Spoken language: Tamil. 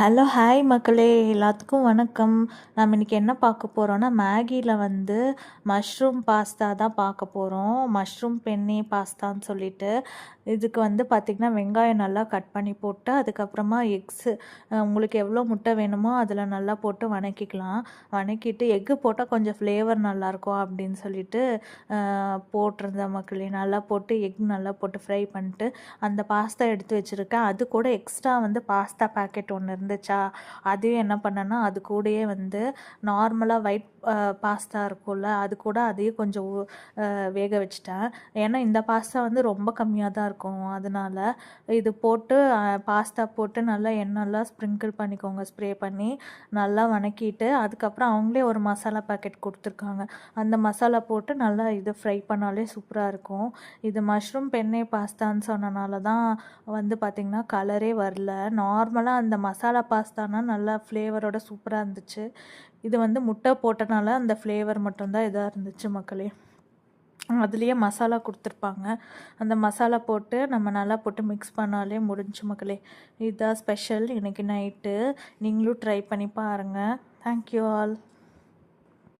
ஹலோ ஹாய் மக்களே, எல்லாத்துக்கும் வணக்கம். நம்ம இன்றைக்கி என்ன பார்க்க போகிறோன்னா, மேகியில் மஷ்ரூம் பாஸ்தா தான் பார்க்க போகிறோம். மஷ்ரூம் பென்னி பாஸ்தான்னு சொல்லிட்டு இதுக்கு பார்த்திங்கன்னா வெங்காயம் நல்லா கட் பண்ணி போட்டு, அதுக்கப்புறமா எக்ஸு உங்களுக்கு எவ்வளோ முட்டை வேணுமோ அதில் நல்லா போட்டு வணக்கிக்கலாம். வணக்கிட்டு எக்கு போட்டால் கொஞ்சம் ஃப்ளேவர் நல்லாயிருக்கும் அப்படின்னு சொல்லிட்டு போட்டிருந்தேன் மக்களே. நல்லா போட்டு எக் நல்லா போட்டு ஃப்ரை பண்ணிட்டு அந்த பாஸ்தா எடுத்து வச்சுருக்கேன். அது கூட எக்ஸ்ட்ரா பாஸ்தா பேக்கெட் ஒன்று இருந்துச்சா, அதையும் என்ன பண்ணேன்னா அது கூடயே நார்மலாக ஒயிட் பாஸ்தா இருக்கும்ல, அது கூட அதையும் கொஞ்சம் வேக வச்சிட்டேன். ஏன்னா இந்த பாஸ்தா ரொம்ப கம்மியாக தான் இருக்கும். அதனால் இது போட்டு பாஸ்தா போட்டு நல்லா எண்ணெய்லாம் ஸ்ப்ரிங்கிள் பண்ணிக்கோங்க, ஸ்ப்ரே பண்ணி நல்லா வணக்கிட்டு, அதுக்கப்புறம் அவங்களே ஒரு மசாலா பேக்கெட் கொடுத்துருக்காங்க. அந்த மசாலா போட்டு நல்லா இது ஃப்ரை பண்ணாலே சூப்பராக இருக்கும். இது மஷ்ரூம் பென்னே பாஸ்தான்னு சொன்னனால தான் பார்த்திங்கன்னா கலரே வரல. நார்மலாக அந்த மசாலா பாஸ்தானா நல்லா ஃப்ளேவரோட சூப்பராக இருந்துச்சு. இது முட்டை போட்டனால அந்த ஃப்ளேவர் மட்டும்தான் இதாக இருந்துச்சு மக்களே. அதுலேயே மசாலா கொடுத்துருப்பாங்க. அந்த மசாலா போட்டு நம்ம நல்லா போட்டு மிக்ஸ் பண்ணாலே முடிஞ்சு மக்களே. இதுதான் ஸ்பெஷல் இன்றைக்கி நைட்டு. நீங்களும் ட்ரை பண்ணி பாருங்கள். Thank you all.